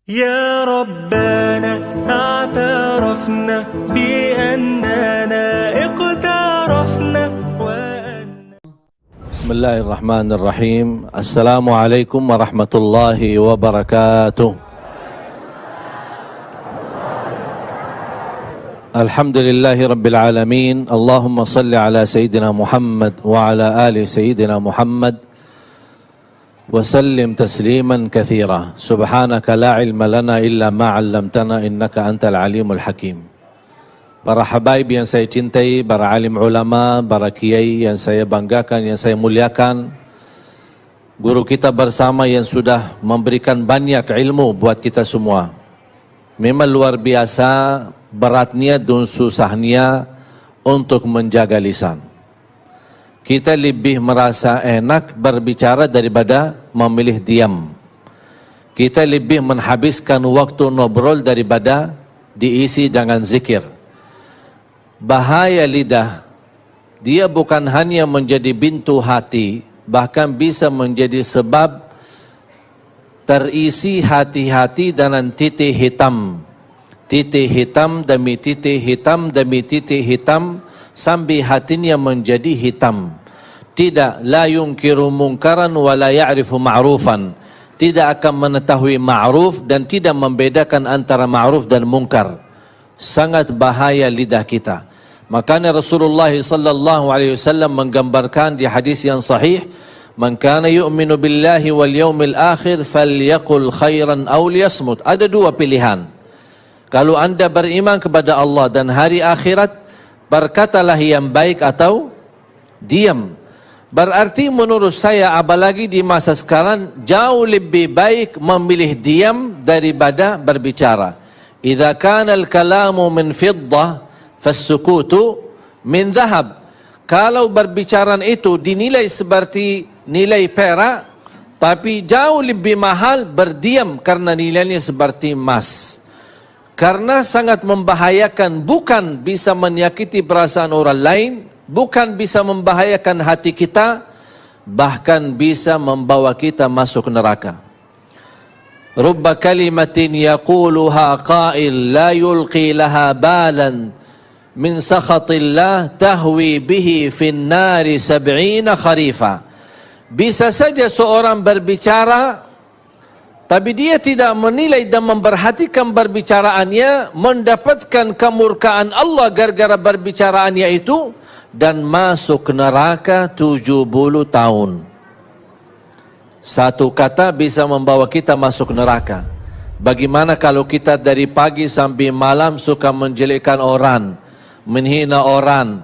يا ربنا اعترفنا بأننا اقترفنا بسم الله الرحمن الرحيم. السلام عليكم ورحمة الله وبركاته. الحمد لله رب العالمين. اللهم صل على سيدنا محمد وعلى آل سيدنا محمد وسلم تسليما كثيرا. سبحانك لا علم لنا إلا ما علمتنا إنك أنت العليم الحكيم. Para habaib yang saya cintai, para alim ulama, para kiai yang saya banggakan, yang saya muliakan, guru kita bersama yang sudah memberikan banyak ilmu buat kita semua. Memang luar biasa beratnya dan susahnya untuk menjaga lisan. Kita lebih merasa enak berbicara daripada memilih diam. Kita lebih menghabiskan waktu ngobrol daripada diisi dengan zikir. Bahaya lidah, dia bukan hanya menjadi pintu hati, bahkan bisa menjadi sebab terisi hati-hati dengan titik hitam. Titik hitam demi titik hitam demi titik hitam sampai hatinya menjadi hitam. Tidak, la yunkiru munkaran wa la ya'rifu ma'rufan. Tidak akan mengetahui ma'ruf dan tidak membedakan antara ma'ruf dan munkar. Sangat bahaya lidah kita. Makanya Rasulullah sallallahu alaihi wasallam menggambarkan di hadis yang sahih, "Man kana yu'minu billahi wal yawmil akhir falyaqul khairan aw liyasmut." Ada dua pilihan. Kalau Anda beriman kepada Allah dan hari akhirat, berkatalah yang baik atau diam. Berarti menurut saya, apalagi di masa sekarang, jauh lebih baik memilih diam daripada berbicara. Idza kana al-kalamu min fiddah fas-sukutu min dhahab. Kalau berbicara itu dinilai seperti nilai perak, tapi jauh lebih mahal berdiam karena nilainya seperti emas. Karena sangat membahayakan, bukan bisa menyakiti perasaan orang lain, bukan bisa membahayakan hati kita, bahkan bisa membawa kita masuk neraka. Rubba kalimatin yaquluha qail la yulqi laha balan min sakhatillah tahwi bihi fin nari 70 kharifa. Bisa saja seorang berbicara, tapi dia tidak menilai dan memperhatikan perbicaraannya, mendapatkan kemurkaan Allah gara-gara perbicaraannya itu, dan masuk neraka 70 tahun. Satu kata bisa membawa kita masuk neraka. Bagaimana kalau kita dari pagi sampai malam suka menjelekkan orang, menghina orang,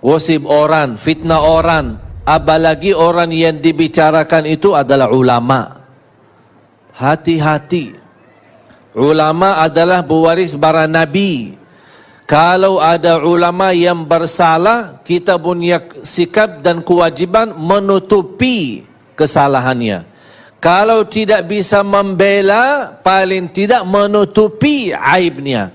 gosip orang, fitnah orang, apalagi orang yang dibicarakan itu adalah ulama. Hati-hati. Ulama adalah pewaris para nabi. Kalau ada ulama yang bersalah, kita punya sikap dan kewajiban menutupi kesalahannya. Kalau tidak bisa membela, paling tidak menutupi aibnya.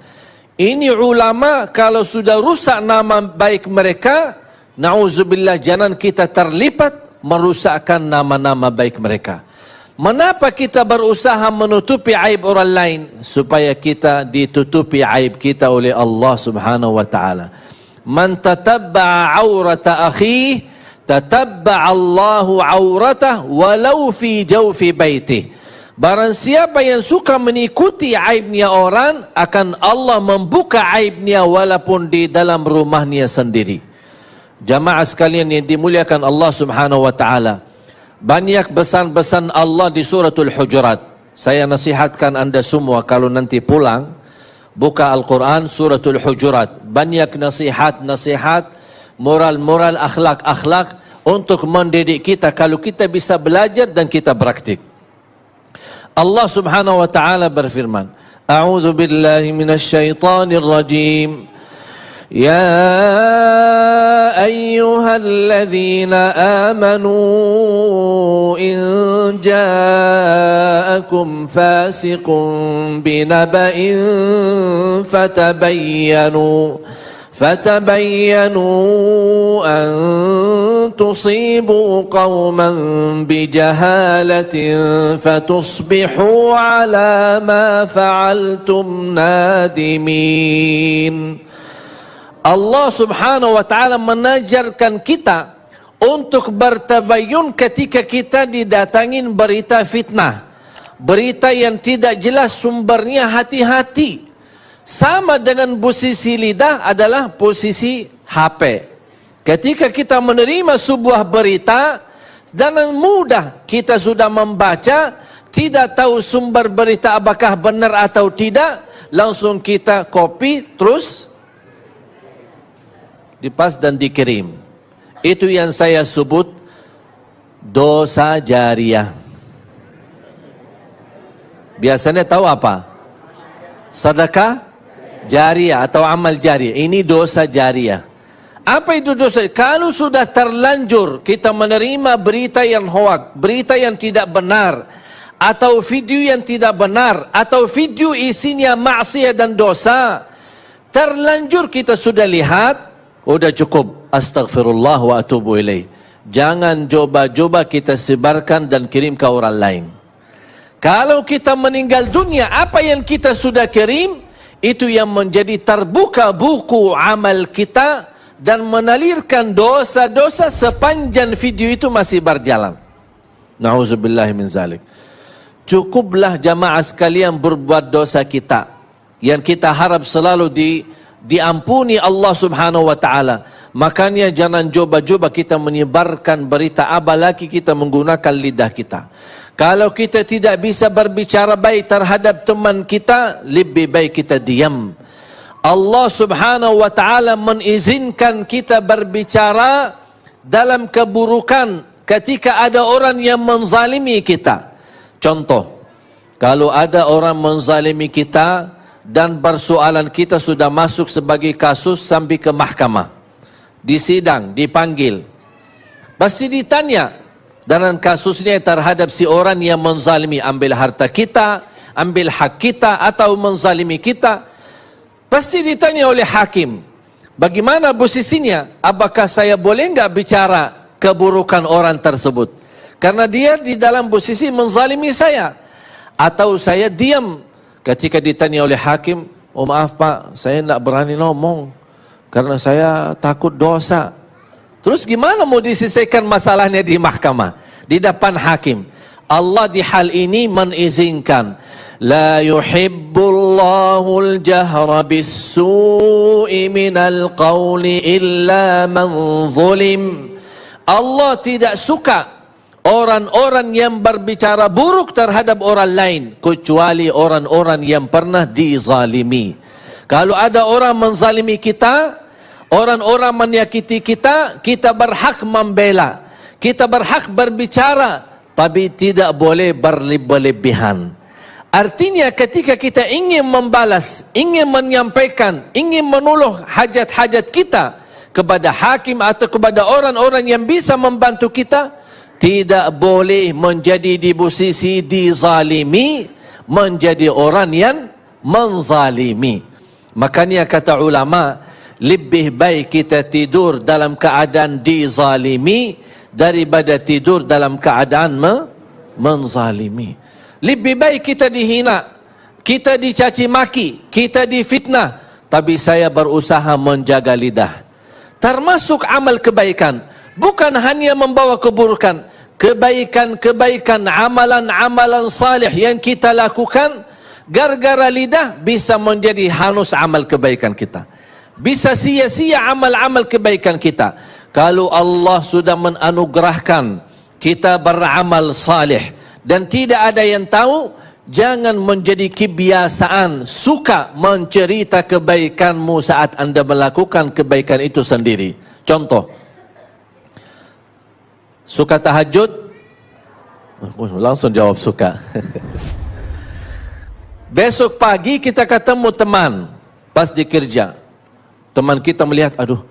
Ini ulama, kalau sudah rusak nama baik mereka, na'udzubillah, jangan kita terlibat merusakkan nama-nama baik mereka. Mengapa kita berusaha menutupi aib orang lain? Supaya kita ditutupi aib kita oleh Allah subhanahu wa ta'ala. Man tatabba'a awrata akhi, tatabba'a Allahu awratah walau fi jawfi baitih. Barang siapa yang suka mengikuti aibnya orang, akan Allah membuka aibnya walaupun di dalam rumahnya sendiri. Jamaah sekalian yang dimuliakan Allah subhanahu wa ta'ala, banyak pesan-pesan Allah di suratul Hujurat. Saya nasihatkan Anda semua kalau nanti pulang, buka Al-Quran suratul Hujurat. Banyak nasihat-nasihat, moral-moral, akhlak-akhlak untuk mendidik kita kalau kita bisa belajar dan kita praktik. Allah subhanahu wa ta'ala berfirman, A'udzu billahi minasy syaithanir rajim. يا أيها الذين آمنوا إن جاءكم فاسق بنبأ فتبينوا أن تصيبوا قوما بجهالة فتصبحوا على ما فعلتم نادمين. Allah subhanahu wa ta'ala menajarkan kita untuk bertabayun ketika kita didatangin berita fitnah, berita yang tidak jelas sumbernya. Hati-hati. Sama dengan posisi lidah adalah posisi HP. Ketika kita menerima sebuah berita dan mudah kita sudah membaca, tidak tahu sumber berita apakah benar atau tidak, langsung kita copy terus dipas dan dikirim. Itu yang saya sebut dosa jariah. Biasanya tahu apa? Sedekah jariah atau amal jariah. Ini dosa jariah. Apa itu dosa? Kalau sudah terlanjur kita menerima berita yang hoak, berita yang tidak benar, atau video yang tidak benar, atau video isinya maksiat dan dosa, terlanjur kita sudah lihat, udah cukup, astaghfirullah wa atubu ilaih. Jangan coba-coba kita sebarkan dan kirim ke orang lain. Kalau kita meninggal dunia, apa yang kita sudah kirim, itu yang menjadi terbuka buku amal kita dan menalirkan dosa-dosa sepanjang video itu masih berjalan. Na'udzubillahi min zalik. Cukuplah jamaah sekalian berbuat dosa kita, yang kita harap selalu diampuni Allah subhanahu wa ta'ala. Makanya jangan coba-coba kita menyebarkan berita, apalagi kita menggunakan lidah kita. Kalau kita tidak bisa berbicara baik terhadap teman kita, lebih baik kita diam. Allah subhanahu wa ta'ala mengizinkan kita berbicara dalam keburukan ketika ada orang yang menzalimi kita. Contoh, kalau ada orang menzalimi kita dan persoalan kita sudah masuk sebagai kasus sampai ke mahkamah, di sidang, dipanggil, pasti ditanya dalam kasusnya terhadap si orang yang menzalimi, ambil harta kita, ambil hak kita, atau menzalimi kita. Pasti ditanya oleh hakim, bagaimana posisinya? Apakah saya boleh enggak bicara keburukan orang tersebut? Karena dia di dalam posisi menzalimi saya. Atau saya diam ketika ditanya oleh hakim, oh maaf pak, saya enggak berani ngomong karena saya takut dosa. Terus gimana mau diselesaikan masalahnya di mahkamah, di depan hakim? Allah di hal ini mengizinkan. La yuhibbullahul jahra bis-su'i minal qawli illa man zulim. Allah tidak suka orang-orang yang berbicara buruk terhadap orang lain, kecuali orang-orang yang pernah dizalimi. Kalau ada orang menzalimi kita, orang-orang menyakiti kita, kita berhak membela, kita berhak berbicara, tapi tidak boleh berlebihan. Artinya ketika kita ingin membalas, ingin menyampaikan, ingin menolong hajat-hajat kita kepada hakim atau kepada orang-orang yang bisa membantu kita, tidak boleh menjadi di posisi dizalimi, menjadi orang yang menzalimi. Makanya kata ulama, lebih baik kita tidur dalam keadaan dizalimi daripada tidur dalam keadaan menzalimi. Lebih baik kita dihina, kita dicaci maki, kita difitnah, tapi saya berusaha menjaga lidah. Termasuk amal kebaikan, bukan hanya membawa keburukan, kebaikan-kebaikan, amalan-amalan salih yang kita lakukan, gara-gara lidah bisa menjadi hanus amal kebaikan kita. Bisa sia-sia amal-amal kebaikan kita. Kalau Allah sudah menanugerahkan kita beramal salih dan tidak ada yang tahu, jangan menjadi kebiasaan suka mencerita kebaikanmu saat anda melakukan kebaikan itu sendiri. Contoh, suka tahajud? Langsung jawab suka. Besok pagi kita ketemu teman pas di kerja. Teman kita melihat, aduh,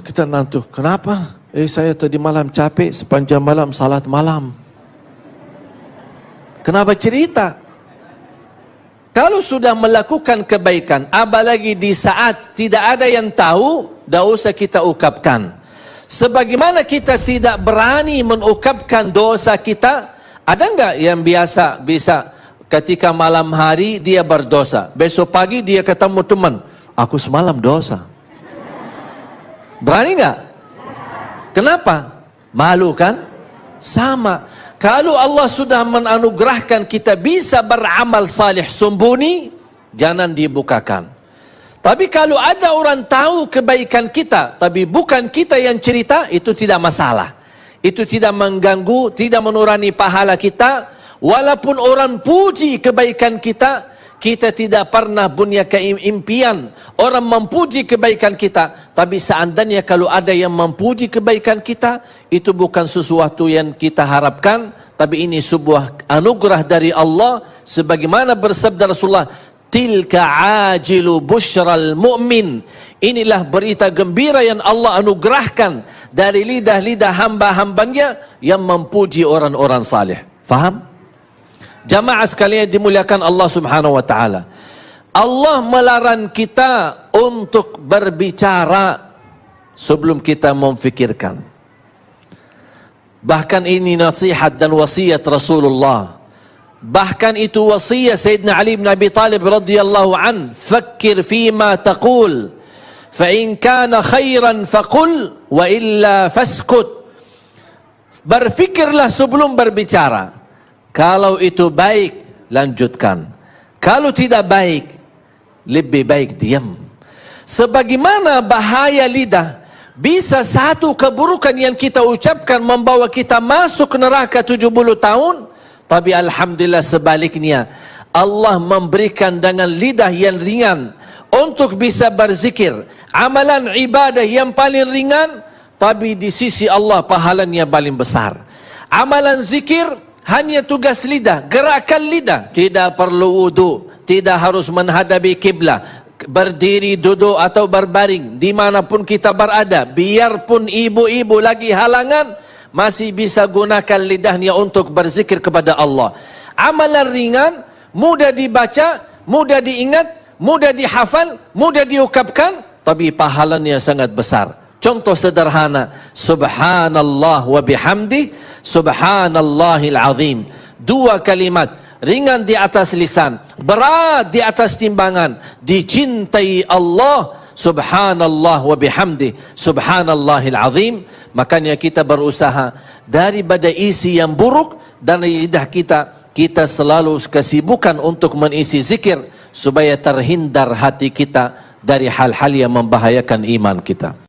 kita ngantuk. Kenapa? Saya tadi malam capek, sepanjang malam salat malam. Kenapa cerita? Kalau sudah melakukan kebaikan, apalagi di saat tidak ada yang tahu, tidak usah kita ungkapkan. Sebagaimana kita tidak berani mengungkapkan dosa kita, ada enggak yang biasa bisa ketika malam hari dia berdosa, besok pagi dia ketemu teman, aku semalam dosa. Berani enggak? Kenapa? Malu kan? Sama. Kalau Allah sudah menganugerahkan kita bisa beramal salih sembunyi, jangan dibukakan. Tapi kalau ada orang tahu kebaikan kita, tapi bukan kita yang cerita, itu tidak masalah. Itu tidak mengganggu, tidak mengurangi pahala kita. Walaupun orang puji kebaikan kita, kita tidak pernah punya keimpian orang memuji kebaikan kita. Tapi seandainya kalau ada yang memuji kebaikan kita, itu bukan sesuatu yang kita harapkan, tapi ini sebuah anugerah dari Allah. Sebagaimana bersabda Rasulullah, tilka ajilu busyral mu'min. Inilah berita gembira yang Allah anugerahkan dari lidah-lidah hamba-hambanya yang memuji orang-orang salih. Faham? Jamaah sekalian dimuliakan Allah Subhanahu wa taala. Allah melarang kita untuk berbicara sebelum kita memfikirkan. Bahkan ini nasihat dan wasiat Rasulullah. Bahkan itu wasiat Sayyidina Ali bin Abi Talib radhiyallahu an, "Fakkir fima taqul, fa in kana khairan faqul, wa illa faskut." Berfikirlah sebelum berbicara. Kalau itu baik, lanjutkan. Kalau tidak baik, lebih baik diam. Sebagaimana bahaya lidah, bisa satu keburukan yang kita ucapkan membawa kita masuk neraka 70 tahun. Tapi alhamdulillah sebaliknya, Allah memberikan dengan lidah yang ringan untuk bisa berzikir, amalan ibadah yang paling ringan, tapi di sisi Allah pahalanya paling besar. Amalan zikir hanya tugas lidah, gerakan lidah, tidak perlu wudu, tidak harus menghadapi kiblat, berdiri, duduk atau berbaring, dimanapun kita berada, biarpun ibu-ibu lagi halangan, masih bisa gunakan lidahnya untuk berzikir kepada Allah. Amalan ringan, mudah dibaca, mudah diingat, mudah dihafal, mudah diucapkan, tapi pahalanya sangat besar. Contoh sederhana, subhanallah wa bihamdi, subhanallahil azim. Dua kalimat, ringan di atas lisan, berat di atas timbangan, dicintai Allah, subhanallah wa bihamdi, subhanallahil azim. Makanya kita berusaha daripada isi yang buruk dan lidah kita, kita selalu kesibukan untuk mengisi zikir supaya terhindar hati kita dari hal-hal yang membahayakan iman kita.